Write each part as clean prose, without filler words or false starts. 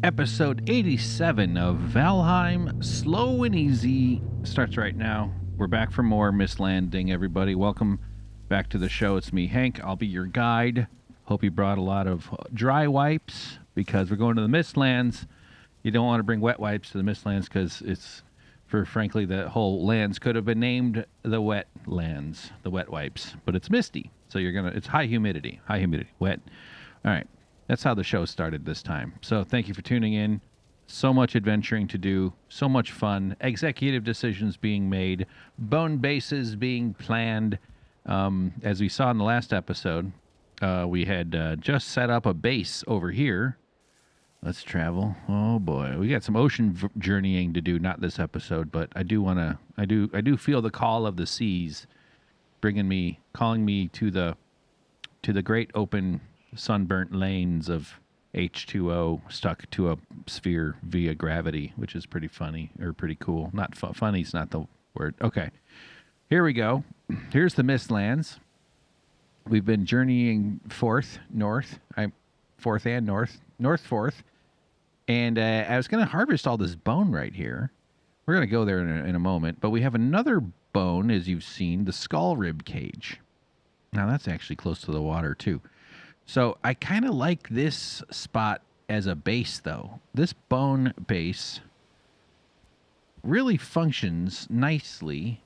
Episode 87 of Valheim, Slow and Easy, starts right now. We're back for more Mist Landing, everybody. Welcome back to the show. It's me, Hank. I'll be your guide. Hope you brought a lot of dry wipes because we're going to the Mistlands. You don't want to bring wet wipes to the Mistlands because it's, frankly, the whole lands could have been named the wet lands, the wet wipes. But it's misty, so it's high humidity, wet. All right. That's how the show started this time. So thank you for tuning in. So much adventuring to do, so much fun, executive decisions being made, bone bases being planned. As we saw in the last episode, we had just set up a base over here. Let's travel. Oh boy, we got some ocean journeying to do. Not this episode, but I do feel the call of the seas, calling me to the great open sunburnt lanes of H2O stuck to a sphere via gravity, which is pretty funny or pretty cool. Not funny's not the word. Okay, here we go. Here's the Mistlands. We've been journeying fourth, and north, and I was going to harvest all this bone right here. We're going to go there in a moment, but we have another bone, as you've seen, the skull rib cage. Now that's actually close to the water too. So I kind of like this spot as a base, though. This bone base really functions nicely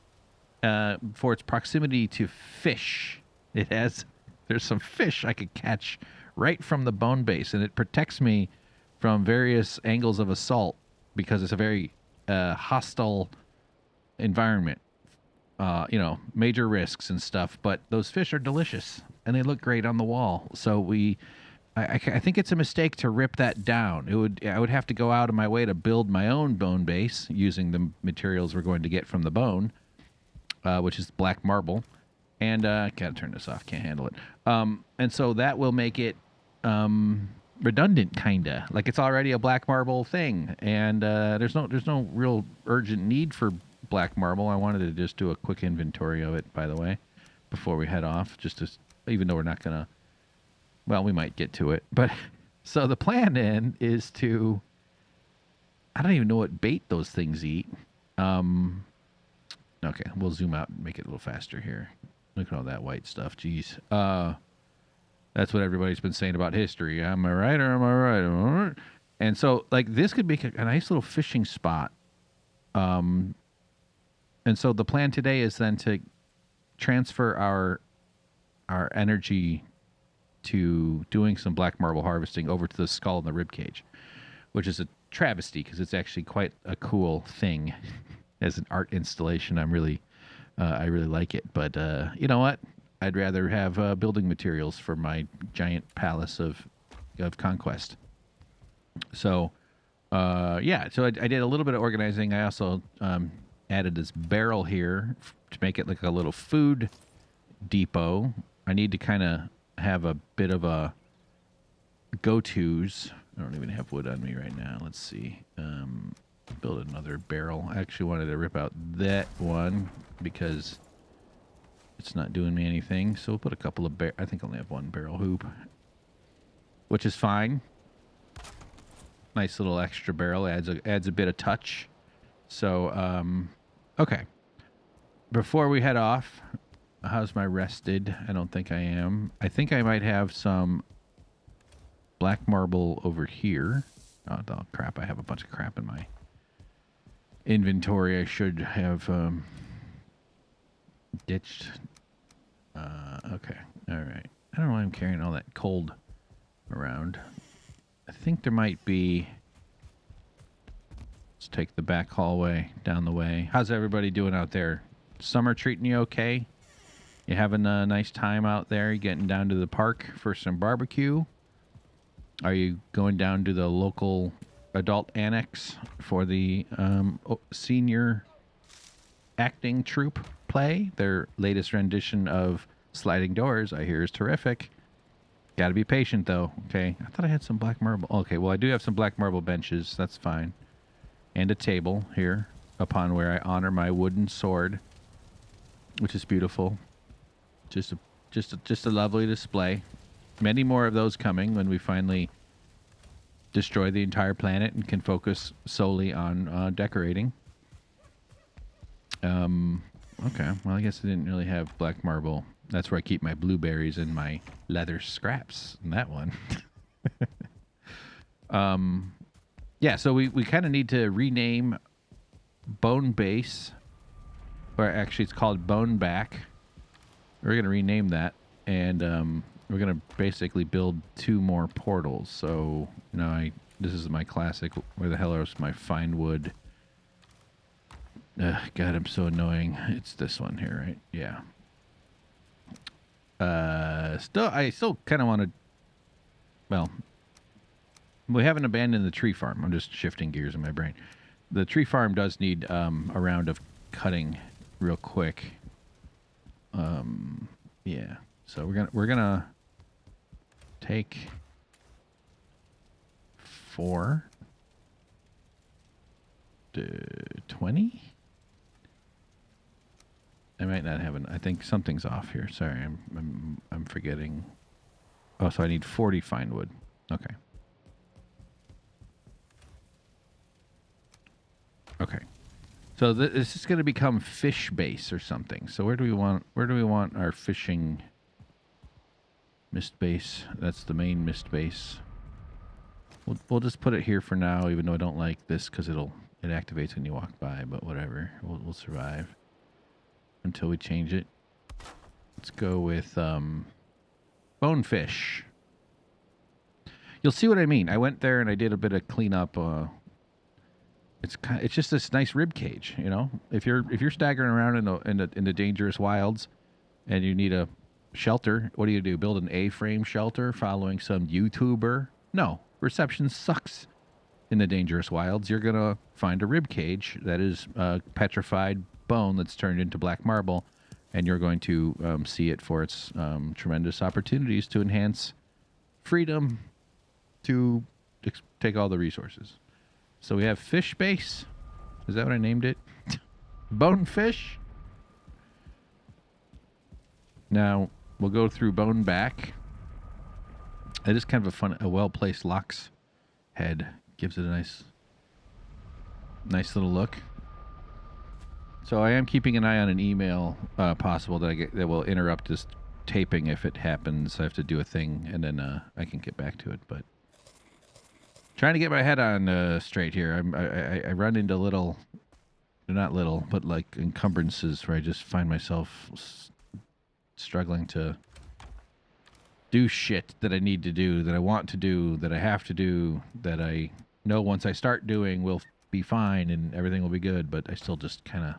for its proximity to fish. There's some fish I could catch right from the bone base, and it protects me from various angles of assault because it's a very hostile environment. Major risks and stuff, but those fish are delicious and they look great on the wall. So I think it's a mistake to rip that down. I would have to go out of my way to build my own bone base using the materials we're going to get from the bone, which is black marble. And gotta turn this off, can't handle it. And so that will make it redundant, kinda like it's already a black marble thing, and there's no real urgent need for black marble. I wanted to just do a quick inventory of it, by the way, before we head off, even though we're not gonna, well, we might get to it, but so the plan then is to, I don't even know what bait those things eat. Okay, we'll zoom out and make it a little faster here. Look at all that white stuff. Jeez. That's what everybody's been saying about history. Am I right or am I right? And so, like, this could be a nice little fishing spot. And so the plan today is then to transfer our energy to doing some black marble harvesting over to the skull and the rib cage, which is a travesty because it's actually quite a cool thing as an art installation. I really like it, but you know what? I'd rather have building materials for my giant palace of conquest. So, so I did a little bit of organizing. I also added this barrel here to make it like a little food depot. I need to kind of have a bit of a go-tos. I don't even have wood on me right now. Let's see. Build another barrel. I actually wanted to rip out that one because it's not doing me anything. So we'll put a couple of I think I only have one barrel hoop, which is fine. Nice little extra barrel adds a bit of touch. So, okay. Before we head off, how's my rested? I don't think I am. I think I might have some black marble over here. Oh, crap. I have a bunch of crap in my inventory. I should have ditched. Okay. All right. I don't know why I'm carrying all that cold around. I think there might be... Let's take the back hallway down the way. How's everybody doing out there? Summer treating you okay? You having a nice time out there? You getting down to the park for some barbecue? Are you going down to the local adult annex for the senior acting troupe play? Their latest rendition of Sliding Doors, I hear, is terrific. Got to be patient, though. Okay. I thought I had some black marble. Okay, well, I do have some black marble benches. That's fine. And a table here upon where I honor my wooden sword, which is beautiful. Just a lovely display. Many more of those coming when we finally destroy the entire planet and can focus solely on decorating. Okay. Well, I guess I didn't really have black marble. That's where I keep my blueberries and my leather scraps in that one. Yeah, so we kind of need to rename Bone Base, or actually it's called Bone Back. We're going to rename that, and we're going to basically build 2 more portals. So, this is my classic, where the hell is my fine wood? God, I'm so annoying. It's this one here, right? Yeah. I still kind of want to, well, we haven't abandoned the tree farm. I'm just shifting gears in my brain. The tree farm does need a round of cutting real quick. Yeah. So we're gonna take 4 to 20. I might not have I think something's off here. Sorry, I'm forgetting. Oh, so I need 40 fine wood. Okay. Okay. So this is going to become fish base or something. So where do we want our fishing mist base? That's the main mist base. We'll just put it here for now, even though I don't like this because it activates when you walk by. But whatever, we'll survive until we change it. Let's go with bonefish. You'll see what I mean. I went there and I did a bit of cleanup. It's just this nice rib cage, If you're staggering around in the dangerous wilds, and you need a shelter, what do? Build an A-frame shelter following some YouTuber? No, reception sucks in the dangerous wilds. You're gonna find a rib cage that is petrified bone that's turned into black marble, and you're going to see it for its tremendous opportunities to enhance freedom to take all the resources. So we have fish base. Is that what I named it? Bonefish. Now we'll go through bone back. It is kind of a well-placed lox head. Gives it a nice little look. So I am keeping an eye on an email possible that will interrupt this taping if it happens. I have to do a thing, and then I can get back to it. But trying to get my head on straight here. I run into not little, but like encumbrances where I just find myself struggling to do shit that I need to do, that I want to do, that I have to do, that I know once I start doing will be fine and everything will be good, but I still just kind of,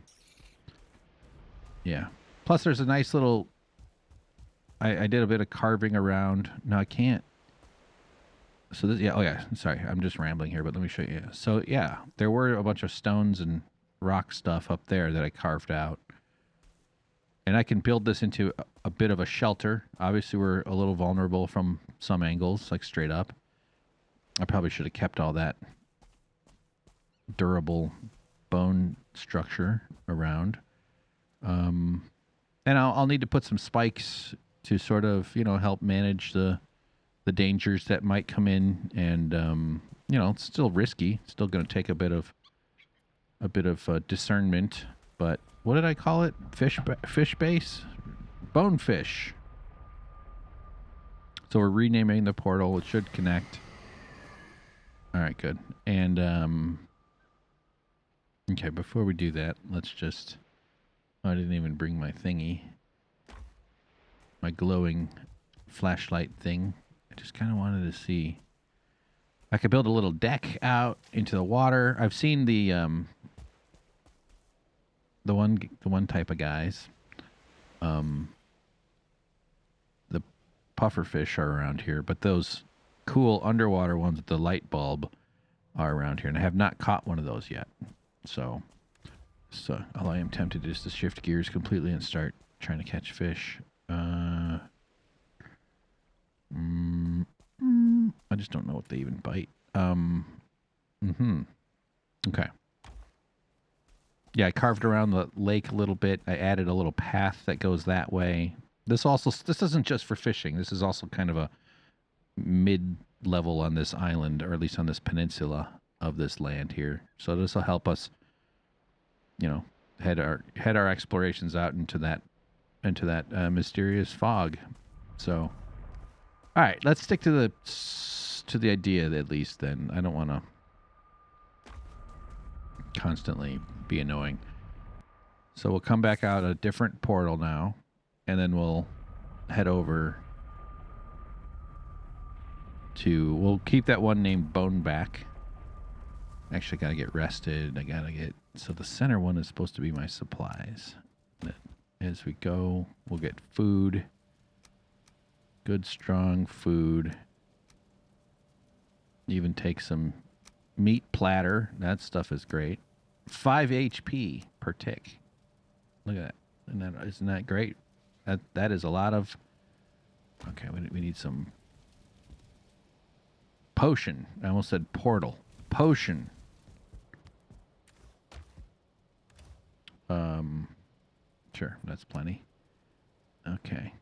yeah. Plus there's a nice little, I did a bit of carving around. No, I can't. So this, sorry, I'm just rambling here, but let me show you. So yeah, there were a bunch of stones and rock stuff up there that I carved out. And I can build this into a bit of a shelter. Obviously, we're a little vulnerable from some angles, like straight up. I probably should have kept all that durable bone structure around. And I'll need to put some spikes to sort of, help manage the dangers that might come in. And, it's still risky. It's still going to take a bit of discernment. But what did I call it? Fish base? Bonefish. So we're renaming the portal. It should connect. All right, good. And, okay, before we do that, let's just... I didn't even bring my thingy. My glowing flashlight thing. I just kind of wanted to see. I could build a little deck out into the water. I've seen the one type of guys. The pufferfish are around here, but those cool underwater ones with the light bulb are around here, and I have not caught one of those yet. So although I am tempted just to shift gears completely and start trying to catch fish. I just don't know if they even bite. Okay. Yeah, I carved around the lake a little bit. I added a little path that goes that way. This isn't just for fishing. This is also kind of mid-level on this island, or at least on this peninsula of this land here. So this will help us, head our explorations out into that mysterious fog. So, all right, let's stick to the idea at least. Then I don't want to constantly be annoying. So we'll come back out a different portal now, and then we'll head over to. We'll keep that one named Boneback. Actually, gotta get rested. So the center one is supposed to be my supplies. As we go, we'll get food. Good, strong food. Even take some meat platter. That stuff is great. 5 HP per tick. Look at that. Isn't that great? That is a lot of... Okay, we need some... Potion. I almost said portal. Potion. Sure, that's plenty. Okay.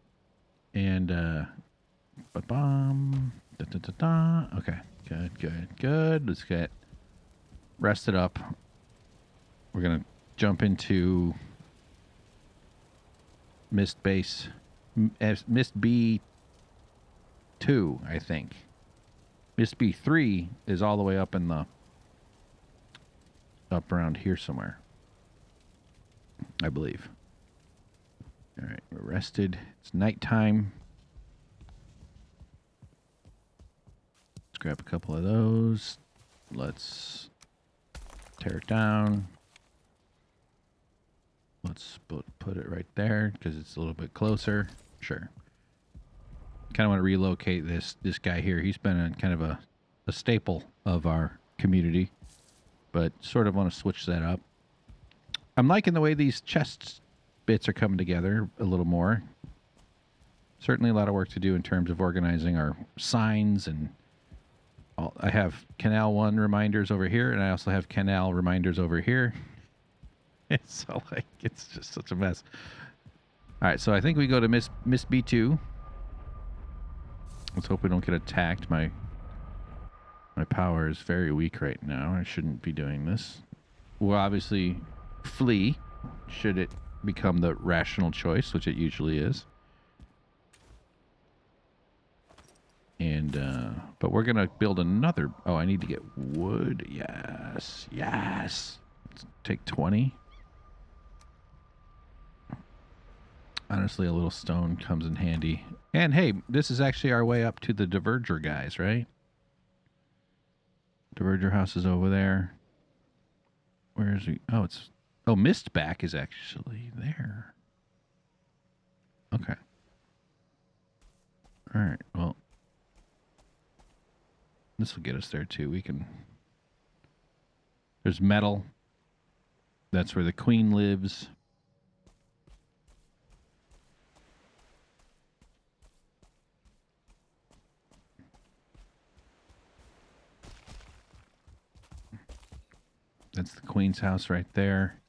And, okay, good. Let's get rested up. We're going to jump into Mist Base, Mist B2, I think. Mist B3 is all the way up around here somewhere, I believe. All right, we're rested. It's nighttime. Let's grab a couple of those. Let's tear it down. Let's put it right there because it's a little bit closer. Sure. Kind of want to relocate this guy here. He's been kind of a staple of our community, but sort of want to switch that up. I'm liking the way these chest bits are coming together a little more. Certainly a lot of work to do in terms of organizing our signs and all. I have Canal 1 reminders over here, and I also have Canal reminders over here. It's just such a mess. All right, so I think we go to Miss B2. Let's hope we don't get attacked. My power is very weak right now. I shouldn't be doing this. We'll obviously flee should it become the rational choice, which it usually is. And but we're gonna build another. Oh, I need to get wood. Yes. Let's take 20. Honestly, a little stone comes in handy. And hey, this is actually our way up to the Diverger guys, right? Diverger house is over there. Where is he? Oh, Mistback is actually there. Okay. All right. Well, this will get us there too. There's metal. That's where the queen lives. That's the queen's house right there.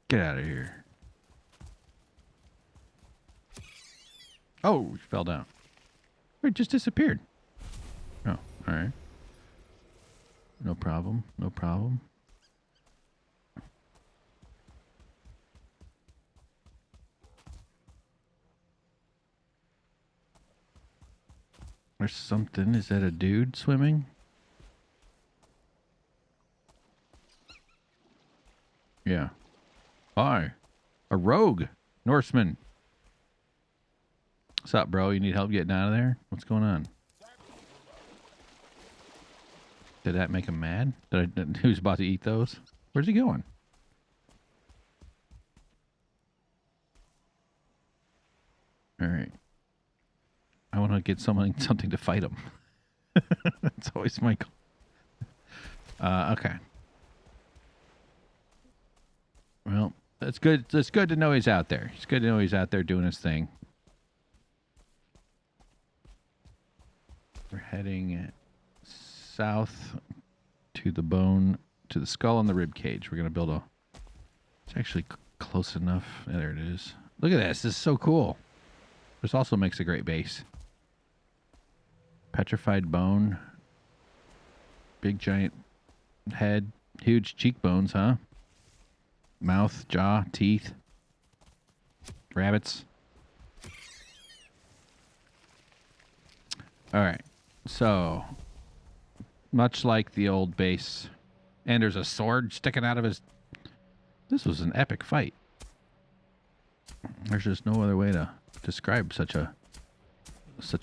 Get out of here. Oh, we fell down. It just disappeared. Oh, all right. No problem. There's something. Is that a dude swimming? Yeah. Hi. A rogue Norseman. What's up, bro? You need help getting out of there? What's going on? Did that make him mad? Who's about to eat those? Where's he going? All right. I want to get something to fight him. That's always my goal. Okay. Well, that's good. It's good to know he's out there. It's good to know he's out there doing his thing. We're heading south to the skull and the rib cage. We're going to build it's actually close enough. There it is. Look at this. This is so cool. This also makes a great base. Petrified bone. Big giant head. Huge cheekbones, huh? Mouth, jaw, teeth. Rabbits. All right. So, much like the old base, and there's a sword sticking out of his... This was an epic fight. There's just no other way to describe such a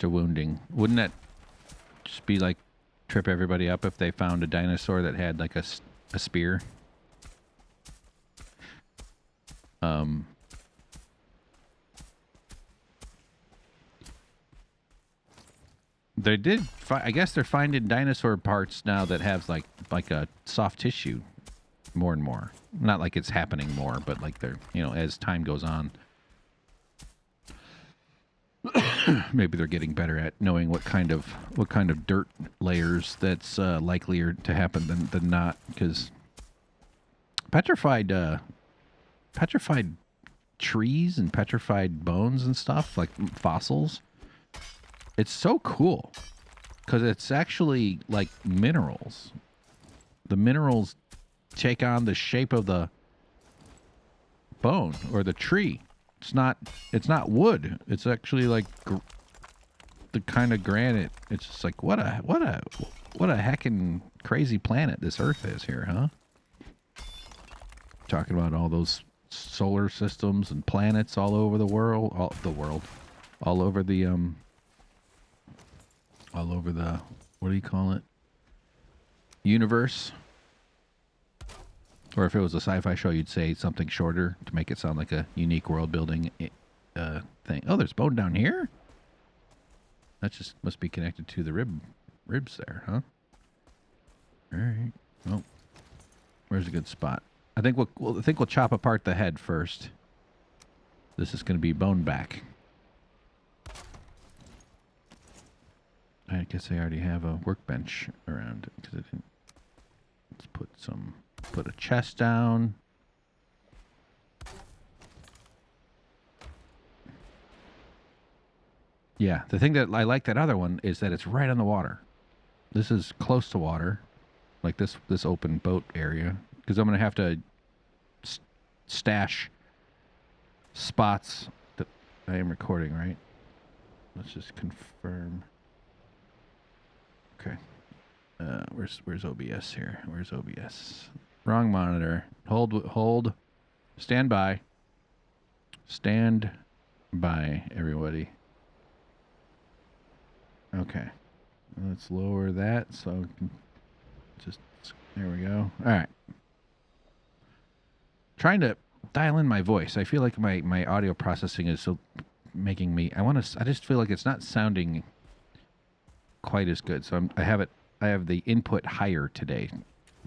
wounding. Wouldn't that just be like trip everybody up if they found a dinosaur that had like a spear? They did. I guess they're finding dinosaur parts now that have like a soft tissue more and more. Not like it's happening more, but like they're, as time goes on, maybe they're getting better at knowing what kind of dirt layers that's likelier to happen than not. Because petrified trees and petrified bones and stuff, like fossils, it's so cool because it's actually like minerals. The minerals take on the shape of the bone or the tree. It's not wood. It's actually like the kind of granite. It's just like what a heckin' crazy planet this Earth is here, huh? Talking about all those solar systems and planets all over the world, all over the what do you call it? Universe. Or if it was a sci-fi show, you'd say something shorter to make it sound like a unique world-building thing. Oh, there's bone down here? That just must be connected to the ribs there, huh? All right. Well, where's a good spot? I think we'll chop apart the head first. This is going to be bone back. I guess I already have a workbench around because I didn't. Let's put a chest down. Yeah, the thing that I like that other one is that it's right on the water. This is close to water, like this open boat area, because I'm going to have to stash spots that I am recording, right? Let's just confirm. Okay. Where's OBS here? Where's OBS? Wrong monitor. Hold. Stand by. Stand by, everybody. Okay. Let's lower that so there we go. All right. Trying to dial in my voice. I feel like my audio processing is so making me... I just feel like it's not sounding quite as good. So I have the input higher today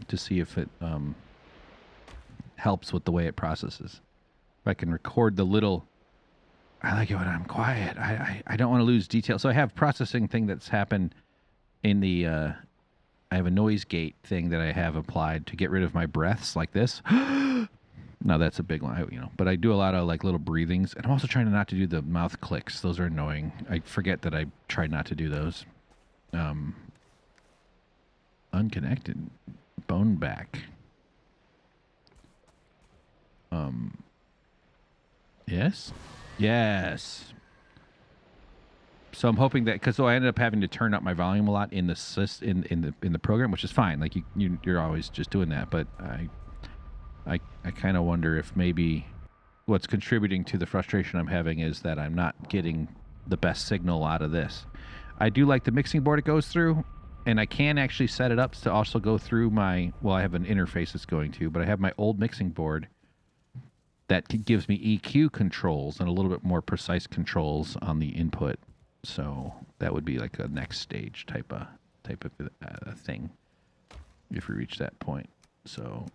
to see if it helps with the way it processes. If I can record the little... I like it when I'm quiet. I don't want to lose detail. So I have processing thing that's happened in the... I have a noise gate thing that I have applied to get rid of my breaths like this. No, that's a big one, But I do a lot of like little breathings. And I'm also trying not to do the mouth clicks. Those are annoying. I forget that I try not to do those. Unconnected. Bone back. Yes? Yes. So I'm hoping that, because I ended up having to turn up my volume a lot in the program, which is fine. Like you're always just doing that, but I kind of wonder if maybe what's contributing to the frustration I'm having is that I'm not getting the best signal out of this. I do like the mixing board it goes through, and I can actually set it up to also go through I have an interface it's going to, but I have my old mixing board that gives me EQ controls and a little bit more precise controls on the input. So that would be like a next stage type of thing if we reach that point. So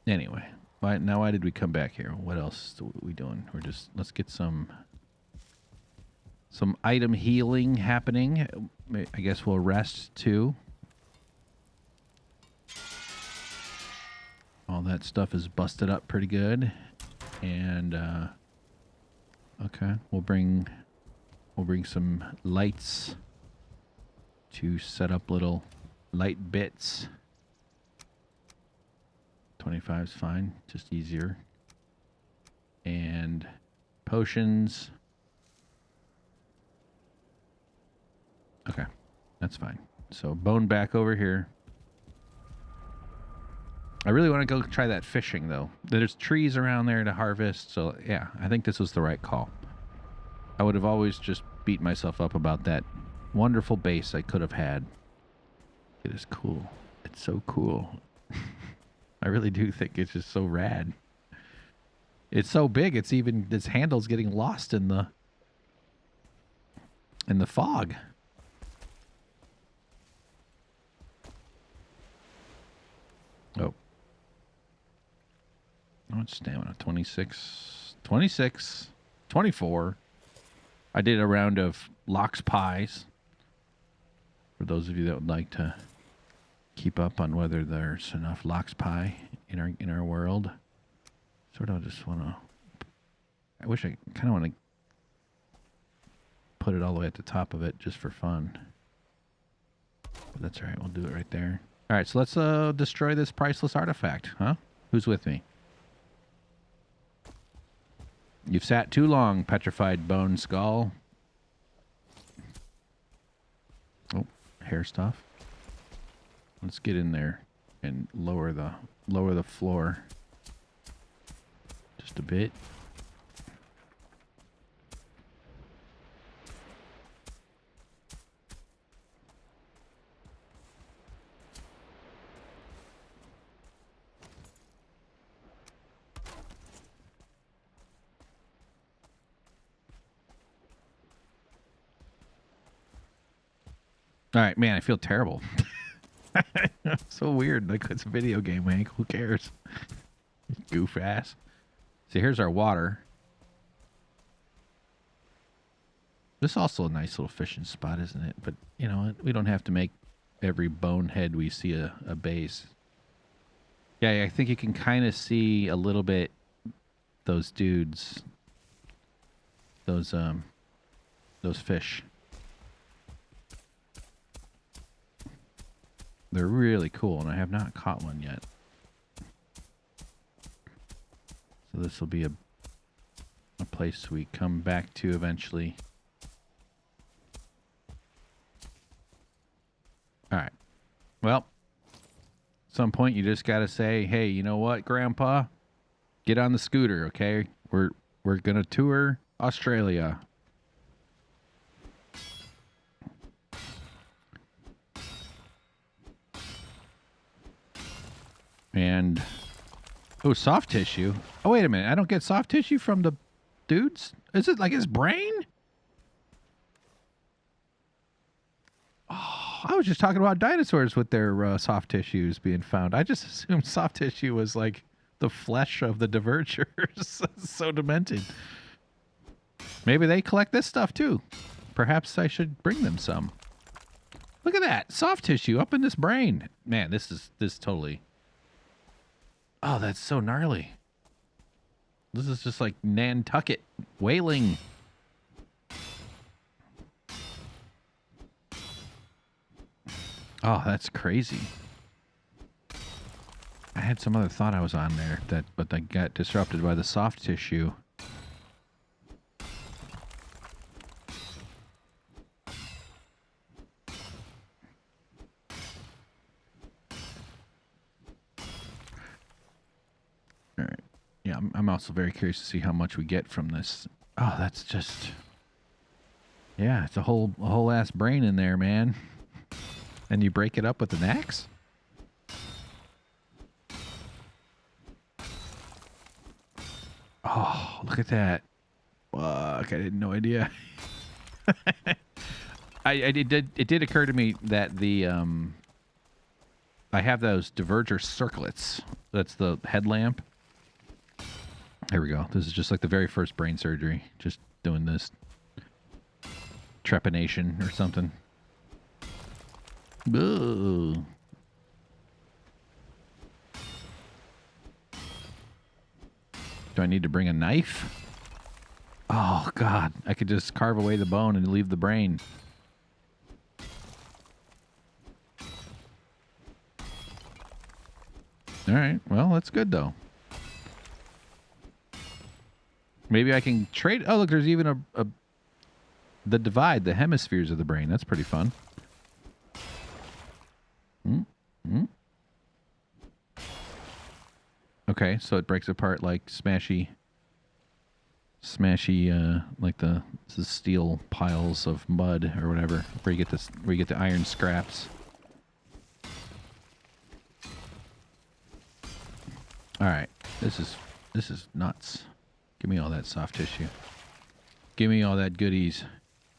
anyway, why did we come back here? What else are we doing? Let's get some item healing happening. I guess we'll rest too. All that stuff is busted up pretty good. And okay, we'll bring We'll bring some lights to set up little light bits. 25 is fine, just easier. And potions. Okay, that's fine. So bone back over here. I really want to go try that fishing, though. There's trees around there to harvest, so yeah, I think this was the right call. I would have always just beat myself up about that wonderful base I could have had. It is cool. It's so cool. I really do think it's just so rad. It's so big, it's even, this handle's getting lost in the fog. Oh. How much stamina? 26, 26, 24. I did a round of lox pies. For those of you that would like to keep up on whether there's enough lox pie in our world. Sort of just want to... I wish I kind of want to put it all the way at the top of it just for fun. But that's all right. We'll do it right there. All right, so let's destroy this priceless artifact, huh? Who's with me? You've sat too long, petrified bone skull. Oh, hair stuff. Let's get in there and lower the floor just a bit. All right, man, I feel terrible. So weird. Like, it's a video game, Hank. Who cares? Goof ass. So here's our water. This is also a nice little fishing spot, isn't it? But, you know, we don't have to make every bonehead we see a base. Yeah, I think you can kind of see a little bit those dudes. Those fish. They're really cool, and I have not caught one yet. So this will be a place we come back to eventually. All right. Well, at some point you just got to say, "Hey, you know what, Grandpa? Get on the scooter, okay? We're going to tour Australia." And, oh, soft tissue. Oh, wait a minute. I don't get soft tissue from the dudes? Is it like his brain? Oh, I was just talking about dinosaurs with their soft tissues being found. I just assumed soft tissue was like the flesh of the divergers. So demented. Maybe they collect this stuff too. Perhaps I should bring them some. Look at that. Soft tissue up in this brain. Man, this totally... Oh, that's so gnarly. This is just like Nantucket whaling. Oh, that's crazy. I had some other thought I was on there, but I got disrupted by the soft tissue. All right. Yeah, I'm also very curious to see how much we get from this. Oh, that's just... Yeah, it's a whole ass brain in there, man. And you break it up with an axe? Oh, look at that. Fuck, I had no idea. It did occur to me that the I have those diverger circlets. That's the headlamp. Here we go. This is just like the very first brain surgery. Just doing this trepanation or something. Ooh. Do I need to bring a knife? Oh, God. I could just carve away the bone and leave the brain. All right. Well, that's good, though. Maybe I can trade... Oh, look, there's even the divide, the hemispheres of the brain. That's pretty fun. Mm-hmm. Okay, so it breaks apart like smashy, like the steel piles of mud or whatever, where you get the iron scraps. All right, this is nuts. Give me all that soft tissue. Give me all that goodies.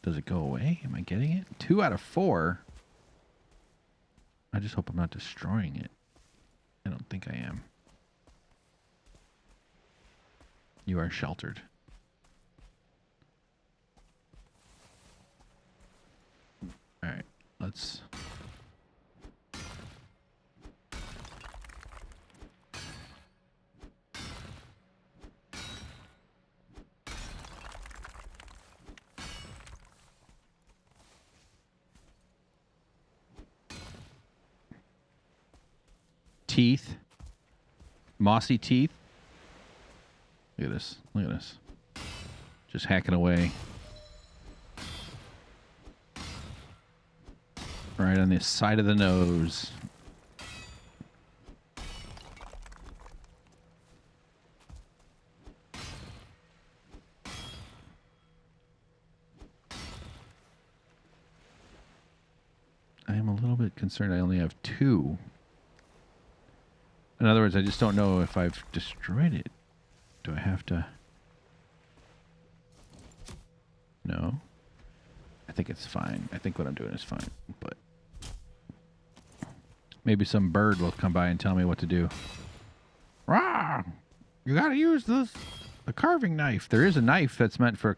Does it go away? Am I getting it? 2 out of 4. I just hope I'm not destroying it. I don't think I am. You are sheltered. All right, let's... Teeth. Mossy teeth. Look at this. Look at this. Just hacking away. Right on the side of the nose. I am a little bit concerned I only have 2. In other words, I just don't know if I've destroyed it. Do I have to... No. I think it's fine. I think what I'm doing is fine. But maybe some bird will come by and tell me what to do. Rah! You gotta use the carving knife. There is a knife that's meant for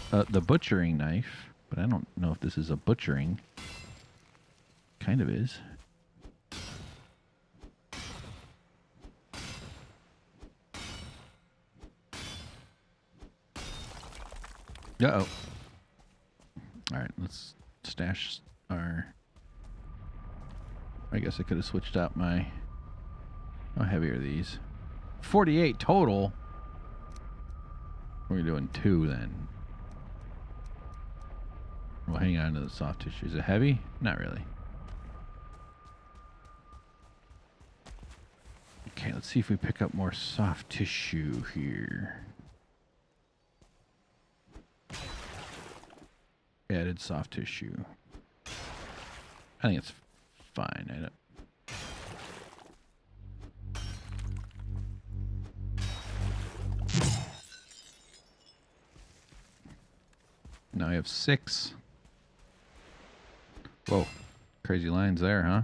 the butchering knife. But I don't know if this is a butchering. Kind of is. Uh-oh. All right, let's stash our... I guess I could have switched out my... How heavy are these? 48 total. We're doing 2 then. We'll hang on to the soft tissue. Is it heavy? Not really. Okay, let's see if we pick up more soft tissue here. Added soft tissue. I think it's fine. I don't... Now I have 6. Whoa. Crazy lines there, huh?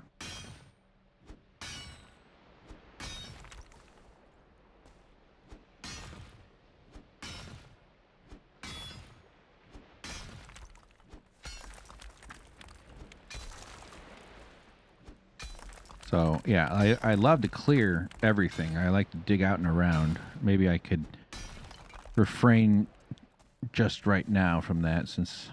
So, yeah, I love to clear everything. I like to dig out and around. Maybe I could refrain just right now from that since...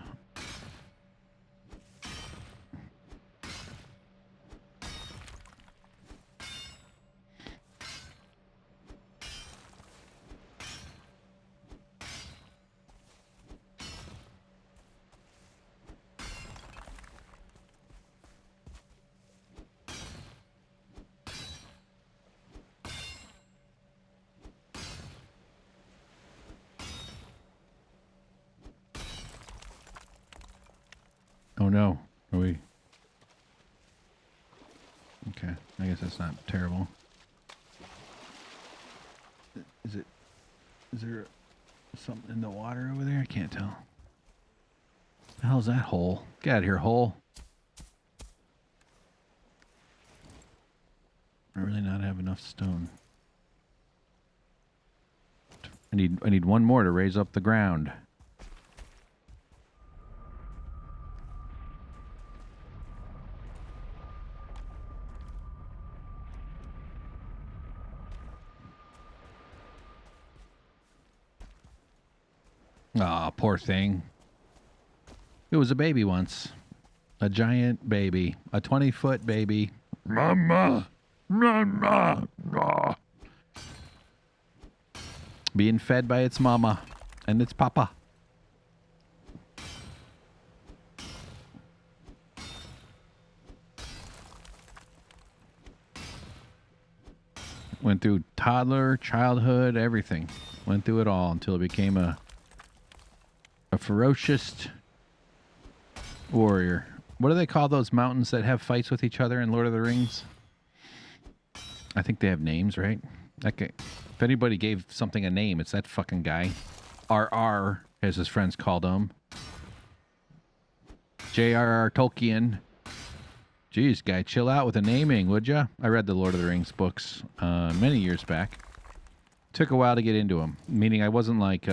Oh no, are we... Okay, I guess that's not terrible. Is there something in the water over there? I can't tell. The hell's that hole? Get out of here, hole. I really not have enough stone. I need 1 more to raise up the ground. Aw, poor thing. It was a baby once. A giant baby. A 20-foot baby. Mama! Mama! Ah. Being fed by its mama and its papa. Went through toddler, childhood, everything. Went through it all until it became a ferocious warrior. What do they call those mountains that have fights with each other in Lord of the Rings? I think they have names, right? Okay. If anybody gave something a name, it's that fucking guy. R.R., as his friends called him. J.R.R. Tolkien. Jeez, guy, chill out with the naming, would ya? I read the Lord of the Rings books many years back. Took a while to get into them, meaning I wasn't like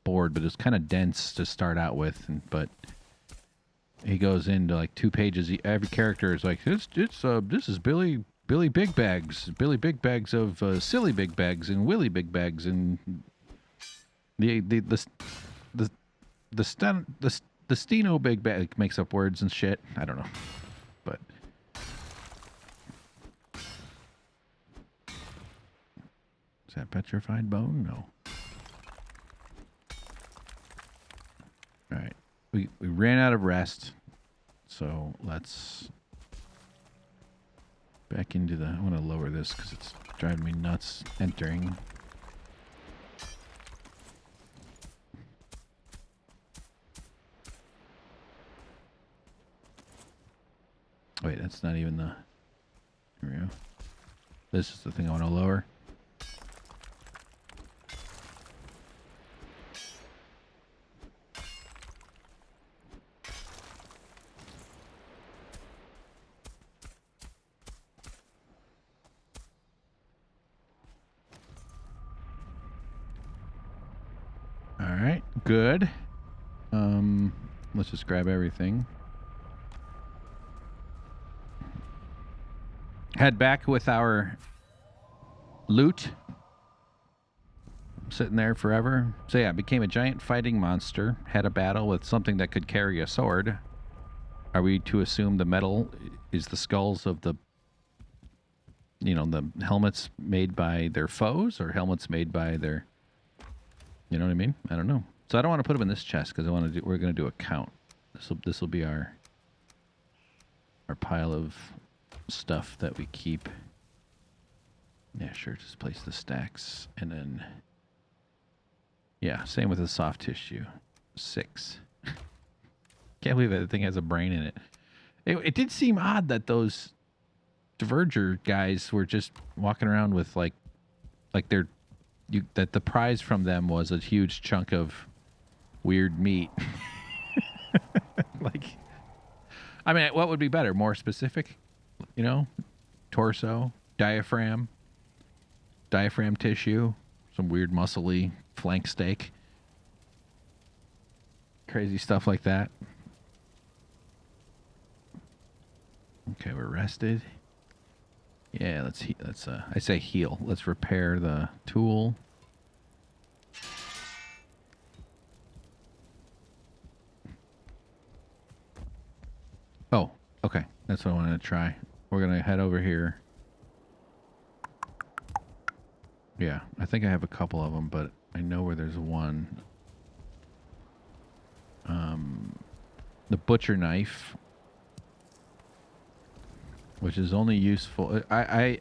bored, but it was kind of dense to start out with. But he goes into like 2 pages. Every character is like, this is Billy Big Bags, Billy Big Bags of Silly Big Bags and Willy Big Bags and the Steno Big Bag makes up words and shit. I don't know, but is that petrified bone? No. All right, we ran out of rest, so let's back into the. I want to lower this because it's driving me nuts entering. Wait, that's not even the. Here we go. This is the thing I want to lower. All right, good. Let's just grab everything. Head back with our loot. Sitting there forever. So yeah, became a giant fighting monster. Had a battle with something that could carry a sword. Are we to assume the metal is the skulls of the, the helmets made by their foes or helmets made by their, you know what I mean? I don't know. So I don't want to put them in this chest because we're going to do a count. This will be our pile of stuff that we keep. Yeah, sure. Just place the stacks and then. Yeah, same with the soft tissue. 6. Can't believe that thing has a brain in it. It did seem odd that those Diverger guys were just walking around with like that the prize from them was a huge chunk of weird meat. Like, I mean, what would be better? More specific? Torso, diaphragm tissue, some weird muscly flank steak. Crazy stuff like that. Okay, we're rested. Yeah, let's I say heal. Let's repair the tool. Oh, okay. That's what I wanted to try. We're going to head over here. Yeah, I think I have a couple of them, but I know where there's one. The butcher knife, which is only useful. I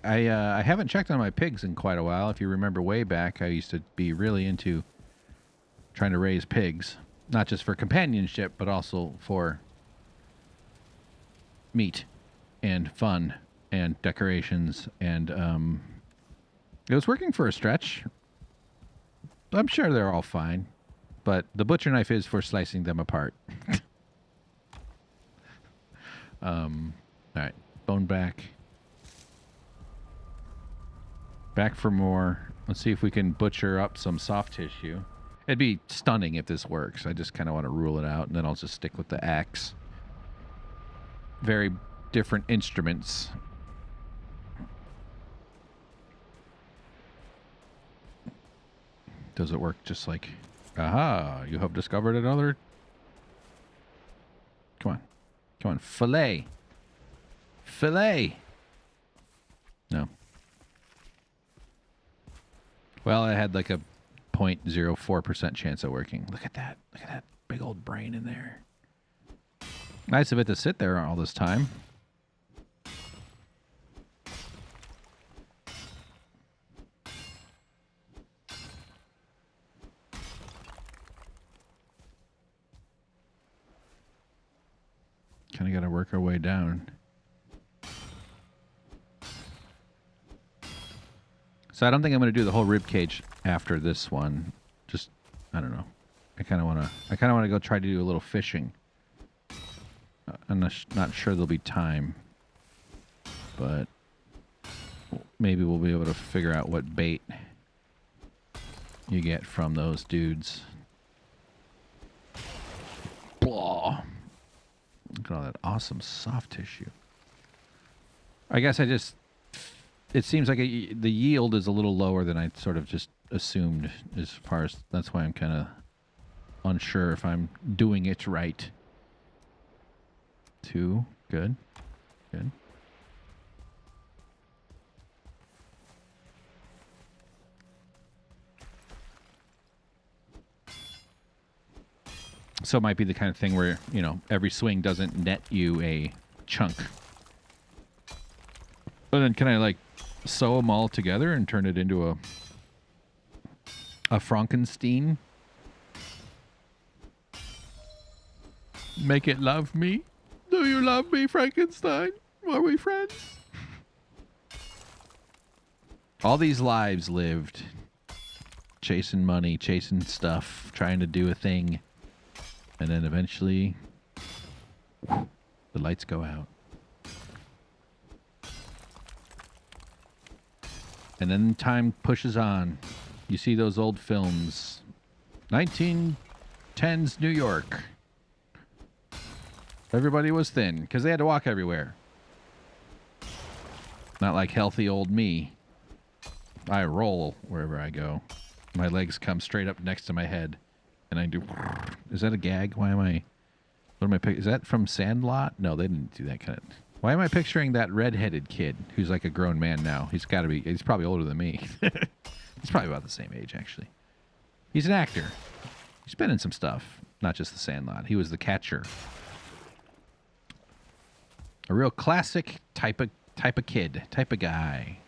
haven't checked on my pigs in quite a while. If you remember way back, I used to be really into trying to raise pigs, not just for companionship, but also for meat and fun and decorations. And it was working for a stretch. I'm sure they're all fine, but the butcher knife is for slicing them apart. All right, bone back. Back for more. Let's see if we can butcher up some soft tissue. It'd be stunning if this works. I just kind of want to rule it out, and then I'll just stick with the axe. Very different instruments. Does it work just like Aha, you have discovered another. Come on. Come on. Filet. Filet. No. Well, I had like a 0.04% chance of working. Look at that. Look at that big old brain in there. Nice of it to sit there all this time. Kind of got to work our way down. So I don't think I'm going to do the whole rib cage after this one. Just, I don't know. I kind of want to go try to do a little fishing. I'm not sure there'll be time, but maybe we'll be able to figure out what bait you get from those dudes. Blah. Look at all that awesome soft tissue. I guess it seems like the yield is a little lower than I sort of just assumed as far as, that's why I'm kind of unsure if I'm doing it right. 2, good, good. So it might be the kind of thing where, you know, every swing doesn't net you a chunk. But then can I like sew them all together and turn it into a Frankenstein? Make it love me? Do you love me, Frankenstein? Are we friends? All these lives lived. Chasing money, chasing stuff, trying to do a thing. And then eventually, the lights go out. And then time pushes on. You see those old films. 1910s New York. Everybody was thin because they had to walk everywhere. Not like healthy old me. I roll wherever I go. My legs come straight up next to my head. And I do... Is that a gag? Why am I... What am I picking? Is that from Sandlot? No, they didn't do that kind of... Why am I picturing that redheaded kid who's like a grown man now? He's got to be... He's probably older than me. He's probably about the same age, actually. He's an actor. He's been in some stuff. Not just the Sandlot. He was the catcher. A real classic type of kid. Type of guy.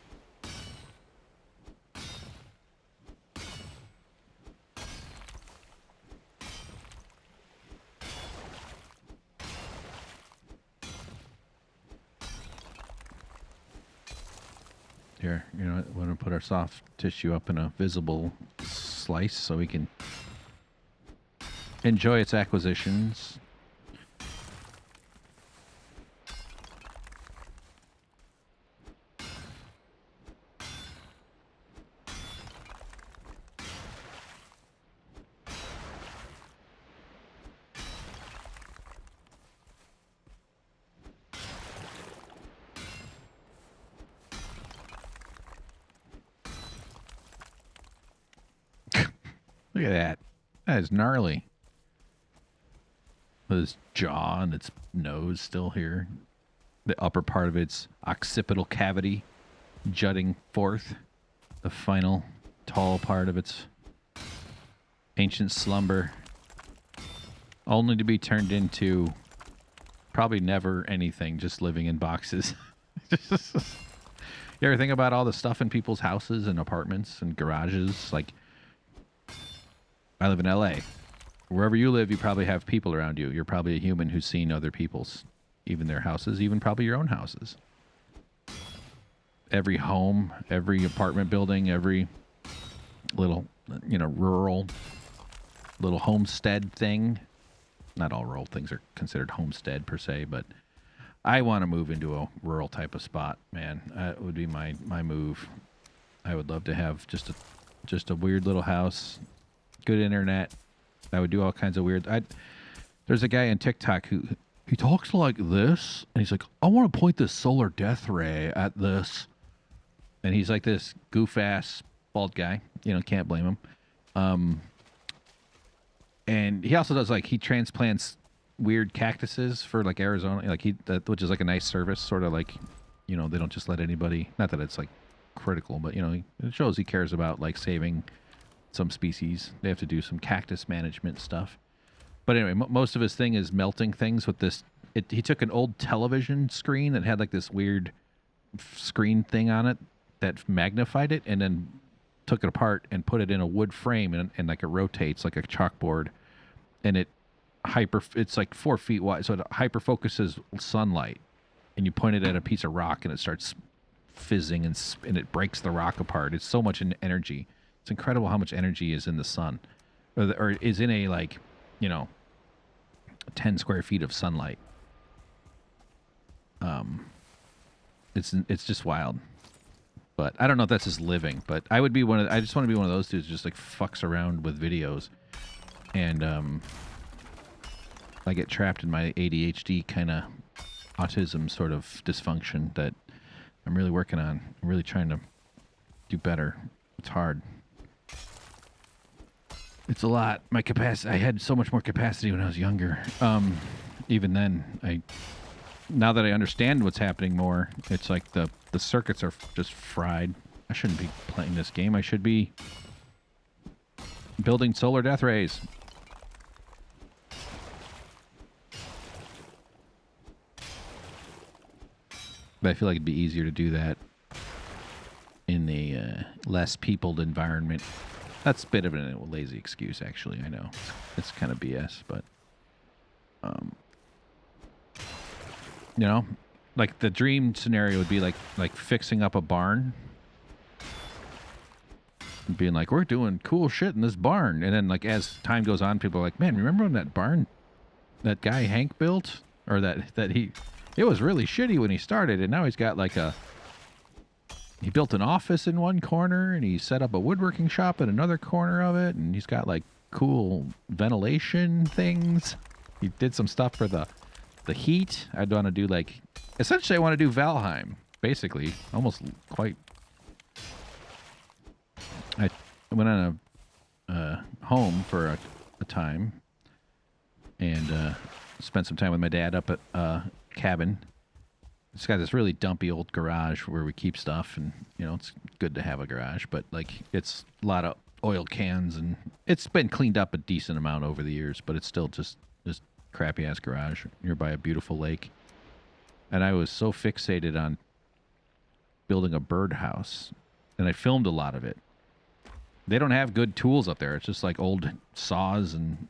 Here, you know, we're going to put our soft tissue up in a visible slice so we can enjoy its acquisitions. Look at that. That is gnarly. With its jaw and its nose still here. The upper part of its occipital cavity jutting forth. The final tall part of its ancient slumber. Only to be turned into probably never anything, just living in boxes. You ever think about all the stuff in people's houses and apartments and garages? Like, I live in LA. Wherever you live, you probably have people around you. You're probably a human who's seen other people's, even their houses, even probably your own houses. Every home, every apartment building, every little, you know, rural little homestead thing. Not all rural things are considered homestead per se, but I want to move into a rural type of spot, man. That would be my move. I would love to have just a weird little house. Good internet. I would do all kinds of weird... There's a guy on TikTok who he talks like this, and he's like, I want to point this solar death ray at this. And he's like this goof-ass bald guy. You know, can't blame him. And he also does like he transplants weird cactuses for like Arizona, like which is like a nice service, sort of like, they don't just let anybody. Not that it's like critical, but it shows he cares about like saving some species. They have to do some cactus management stuff. But anyway, most of his thing is melting things with this. He took an old television screen that had like this weird screen thing on it that magnified it, and then took it apart and put it in a wood frame, and like it rotates like a chalkboard, and it's like 4 feet wide, so it hyper focuses sunlight, and you point it at a piece of rock, and it starts fizzing, and it breaks the rock apart. It's so much energy. It's incredible how much energy is in the sun, or is in a 10 square feet of sunlight. It's just wild. But I don't know if that's his living. But I would be I just want to be one of those dudes who just like fucks around with videos, and I get trapped in my ADHD kind of autism sort of dysfunction that I'm really working on. I'm really trying to do better. It's hard. It's a lot. My capacity. I had so much more capacity when I was younger. Even then, now that I understand what's happening more, it's like the circuits are just fried. I shouldn't be playing this game. I should be building solar death rays. But I feel like it'd be easier to do that in a less peopled environment. That's a bit of a lazy excuse, actually. I know it's kind of BS, but like the dream scenario would be like fixing up a barn, and being like, we're doing cool shit in this barn, and then like as time goes on, people are like, man, remember when that barn that guy Hank built, or it was really shitty when he started, and now he's got like he built an office in one corner, and he set up a woodworking shop in another corner of it, and he's got like cool ventilation things. He did some stuff for the heat. I'd want to do essentially I want to do Valheim, basically, almost quite. I went on a home for a time, and spent some time with my dad up at a cabin. It's got this really dumpy old garage where we keep stuff, and it's good to have a garage, but like it's a lot of oil cans, and it's been cleaned up a decent amount over the years, but it's still just this crappy ass garage nearby a beautiful lake. And I was so fixated on building a birdhouse, and I filmed a lot of it. They don't have good tools up there. It's just like old saws, and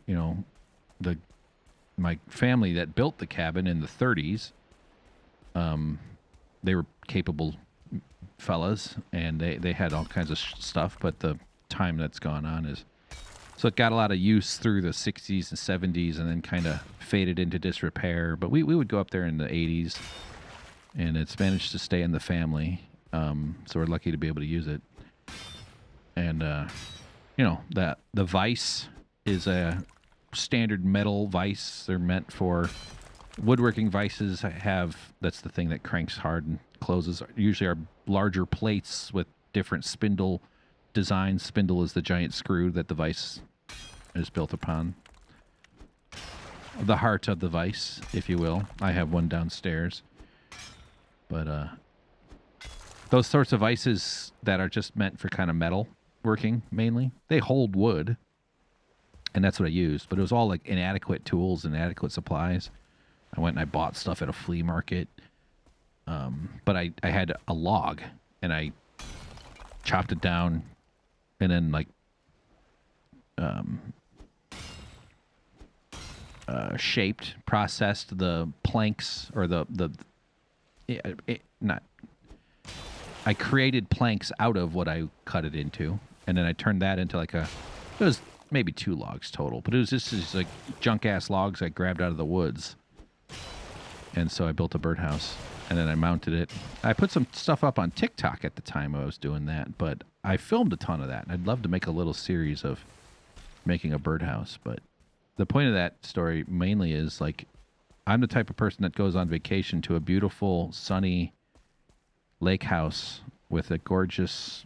my family that built the cabin in the 30s. They were capable fellas, and they had all kinds of stuff, but the time that's gone on is... So it got a lot of use through the 60s and 70s, and then kind of faded into disrepair. But we would go up there in the 80s, and it's managed to stay in the family. So we're lucky to be able to use it. And, the vise is a standard metal vise. They're meant for... Woodworking vices that's the thing that cranks hard and closes. Usually are larger plates with different spindle designs. Spindle is the giant screw that the vise is built upon. The heart of the vise, if you will. I have one downstairs. But those sorts of vices that are just meant for kind of metal working, mainly, they hold wood. And that's what I used. But it was all like inadequate tools and inadequate supplies. I went and I bought stuff at a flea market. But I had a log, and I chopped it down, and then shaped, processed the planks, or I created planks out of what I cut it into, and then I turned that into it was maybe 2 logs total, but it was just these like junk ass logs I grabbed out of the woods. And so I built a birdhouse, and then I mounted it. I put some stuff up on TikTok at the time I was doing that, but I filmed a ton of that. I'd love to make a little series of making a birdhouse, but the point of that story mainly is I'm the type of person that goes on vacation to a beautiful, sunny lake house with a gorgeous,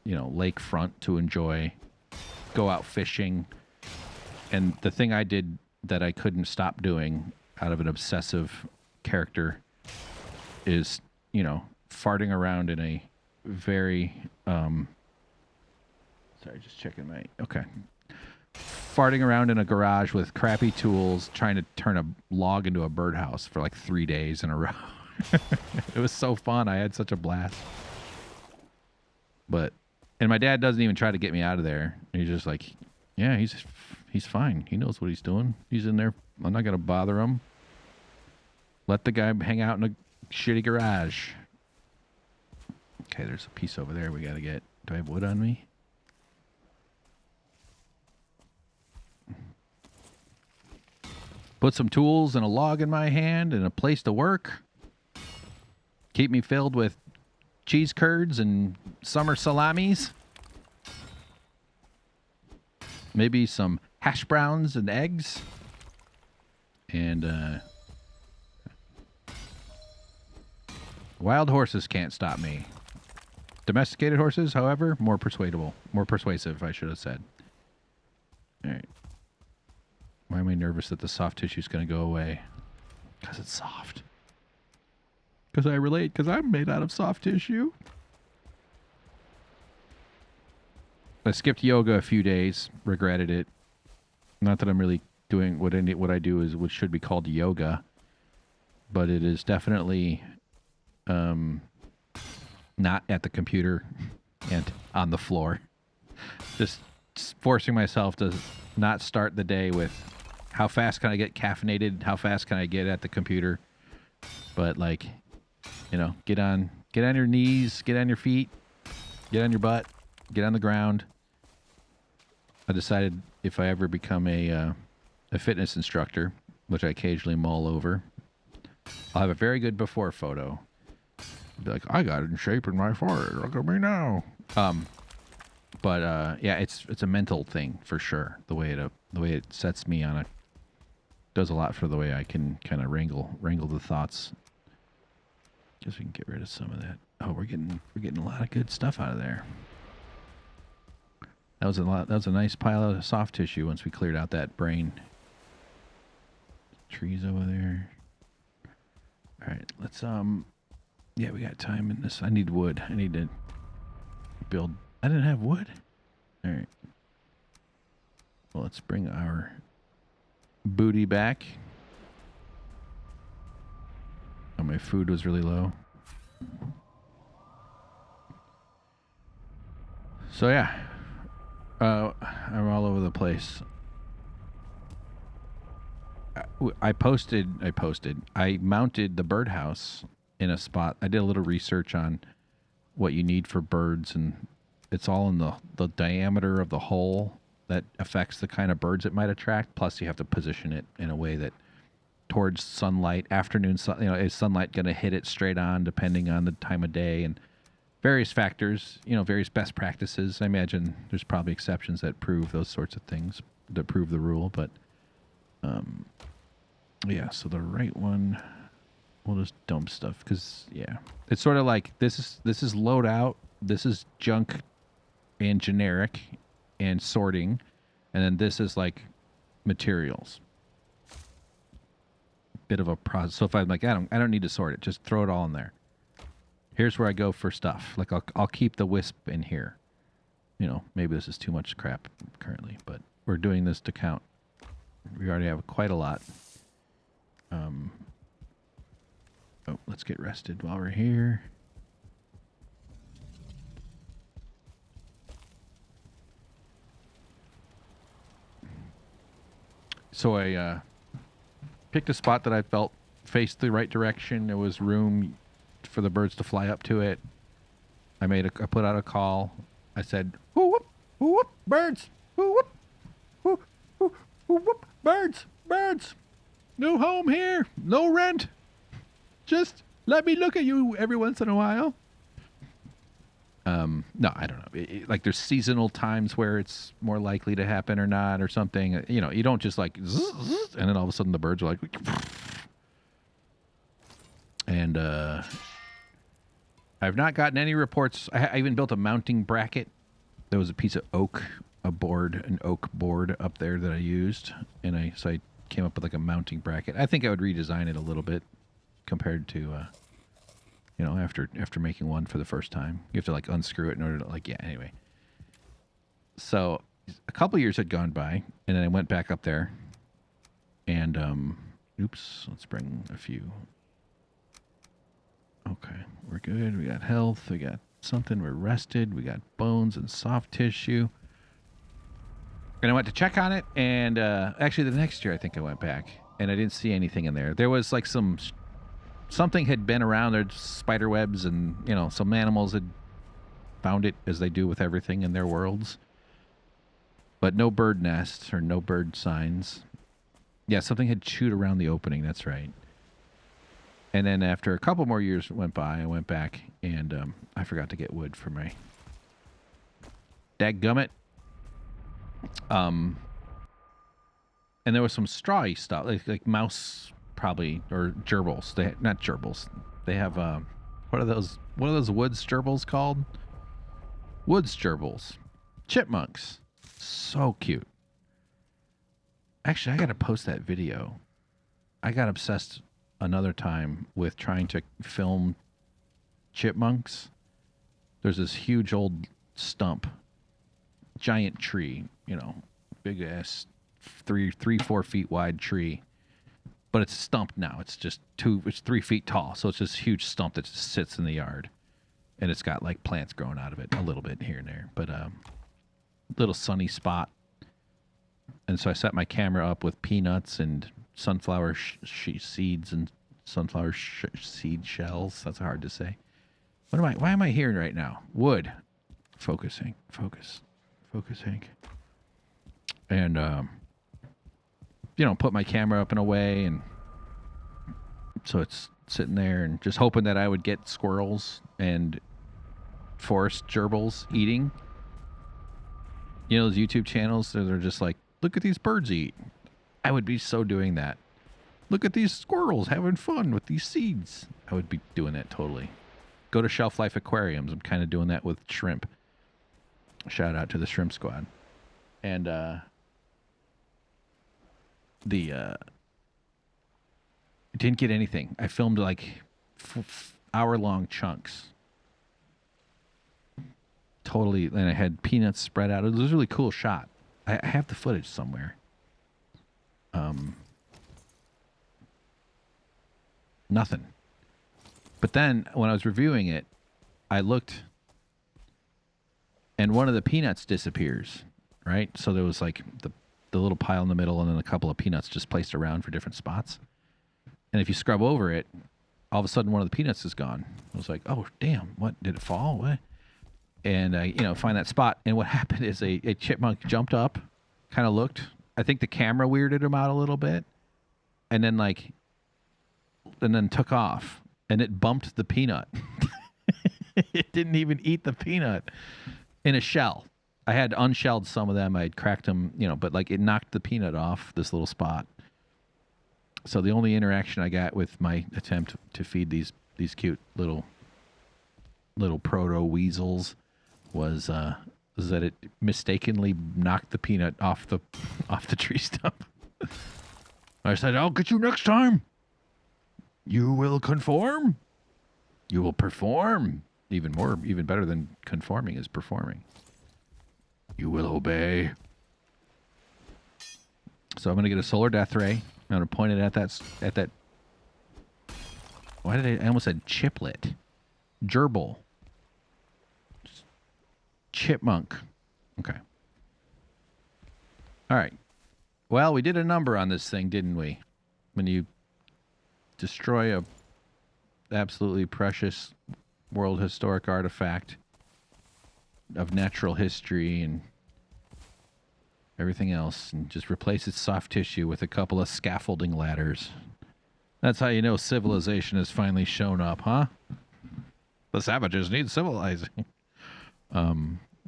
lakefront to enjoy, go out fishing. And the thing I did that I couldn't stop doing out of an obsessive character is, you know, farting around in a very, sorry, just checking my, okay. Farting around in a garage with crappy tools, trying to turn a log into a birdhouse for like 3 days in a row. It was so fun. I had such a blast. But, and my dad doesn't even try to get me out of there. He's just like, yeah, he's fine. He knows what he's doing. He's in there. I'm not going to bother him. Let the guy hang out in a shitty garage. Okay, there's a piece over there we got to get. Do I have wood on me? Put some tools and a log in my hand and a place to work. Keep me filled with cheese curds and summer salamis. Maybe some hash browns and eggs. And wild horses can't stop me. Domesticated horses, however, more persuasive, I should have said. All right. Why am I nervous that the soft tissue is going to go away? Because it's soft. Because I relate, because I'm made out of soft tissue. I skipped yoga a few days, regretted it. Not that I'm really doing what I do is what should be called yoga, but it is definitely not at the computer and on the floor. Just forcing myself to not start the day with how fast can I get caffeinated, how fast can I get at the computer, but like, you know, get on your knees, get on your feet, get on your butt, get on the ground. I decided if I ever become a fitness instructor, which I occasionally mull over, I'll have a very good before photo. I'll be like, I got it in shape in my forehead. Look at me now. But yeah, it's a mental thing for sure. The way it sets me on does a lot for the way I can kind of wrangle the thoughts. Guess we can get rid of some of that. Oh, we're getting a lot of good stuff out of there. That was a nice pile of soft tissue once we cleared out that brain. Trees over there. All right, let's yeah, we got time in this. I need wood. I need to build. I didn't have wood. All right. Well, let's bring our booty back. Oh, my food was really low. So yeah, I'm all over the place. I mounted the birdhouse in a spot. I did a little research on what you need for birds, and it's all in the diameter of the hole that affects the kind of birds it might attract. Plus, you have to position it in a way that towards sunlight, afternoon sun. You know, is sunlight going to hit it straight on, depending on the time of day and various factors. You know, various best practices. I imagine there's probably exceptions that prove those sorts of things, that prove the rule. But yeah. So the right one, we'll just dump stuff because yeah, it's sort of like this is load out. This is junk and generic and sorting, and then this is like materials. Bit of a process. So if I'm like, I don't need to sort it, just throw it all in there. Here's where I go for stuff. Like I'll keep the wisp in here. You know, maybe this is too much crap currently, but we're doing this to count. We already have quite a lot. Oh, let's get rested while we're here. So I picked a spot that I felt faced the right direction. There was room for the birds to fly up to it. I put out a call. I said, "Whoo whoop, whoo whoop, birds, whoo whoop, whoo whoo, whoo whoop, birds, birds. No home here, no rent. Just let me look at you every once in a while." No, I don't know. Like there's seasonal times where it's more likely to happen or not or something. You know, you don't just like zzz, zzz, and then all of a sudden the birds are like, and I've not gotten any reports. I even built a mounting bracket. There was a piece of oak board, an oak board up there that I used, and I came up with like a mounting bracket. I think I would redesign it a little bit compared to after making one for the first time. You have to like unscrew it in order to anyway. So a couple years had gone by, and then I went back up there, and let's bring a few. Okay, we're good. We got health. We got something. We're rested. We got bones and soft tissue. And I went to check on it, and actually the next year I think I went back, and I didn't see anything in there. There was like something had been around there, spider webs, and some animals had found it, as they do with everything in their worlds. But no bird nests or no bird signs. Yeah, something had chewed around the opening. That's right. And then after a couple more years went by, I went back, and I forgot to get wood for my dadgummit. And there was some strawy stuff, like mouse probably, or gerbils. Not gerbils. They have what are those woods gerbils called? Woods gerbils, chipmunks. So cute. Actually, I got to post that video. I got obsessed another time with trying to film chipmunks. There's this huge old stump, giant tree, big ass 4 feet wide tree, but it's stumped now. It's just it's 3 feet tall. So it's this huge stump that just sits in the yard, and it's got like plants growing out of it a little bit here and there, but little sunny spot. And so I set my camera up with peanuts and sunflower seeds and sunflower seed shells. That's hard to say. Why am I hearing right now? Wood. Focusing. And, put my camera up in a way, and so it's sitting there and just hoping that I would get squirrels and forest gerbils eating. Those YouTube channels, they're just like, look at these birds eat. I would be so doing that. Look at these squirrels having fun with these seeds. I would be doing that totally. Go to Shelf Life Aquariums. I'm kind of doing that with shrimp. Shout out to the shrimp squad. And didn't get anything. I filmed like hour-long chunks. Totally, and I had peanuts spread out. It was a really cool shot. I have the footage somewhere. Nothing. But then when I was reviewing it, I looked, and one of the peanuts disappears, right? So there was like the little pile in the middle, and then a couple of peanuts just placed around for different spots. And if you scrub over it, all of a sudden one of the peanuts is gone. I was like, oh, damn, what? Did it fall? What? And I, find that spot. And what happened is a chipmunk jumped up, kind of looked. I think the camera weirded him out a little bit. And then took off. And it bumped the peanut. It didn't even eat the peanut in a shell. I had unshelled some of them. I had cracked them, but like it knocked the peanut off this little spot. So the only interaction I got with my attempt to feed these cute little proto weasels was that it mistakenly knocked the peanut off the tree stump. I said, "I'll get you next time. You will conform. You will perform. Even better than conforming is performing. You will obey." So I'm gonna get a solar death ray. I'm gonna point it at that. Why did I almost said chiplet, gerbil, chipmunk. Okay. All right. Well, we did a number on this thing, didn't we? When you destroy a absolutely precious world historic artifact of natural history and everything else, and just replace its soft tissue with a couple of scaffolding ladders. That's how you know civilization has finally shown up, huh? The savages need civilizing.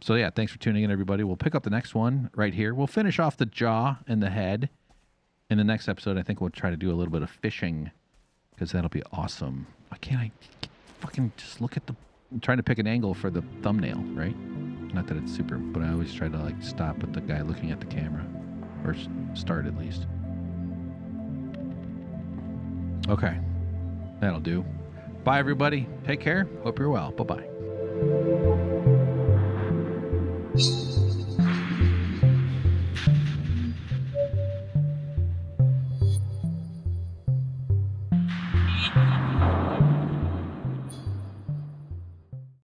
So yeah, thanks for tuning in, everybody. We'll pick up the next one right here. We'll finish off the jaw and the head. In the next episode, I think we'll try to do a little bit of fishing, because that'll be awesome. Why can't I fucking just look at I'm trying to pick an angle for the thumbnail, right? Not that it's super, but I always try to like stop with the guy looking at the camera, or start at least. Okay, that'll do. Bye, everybody. Take care. Hope you're well. Bye-bye.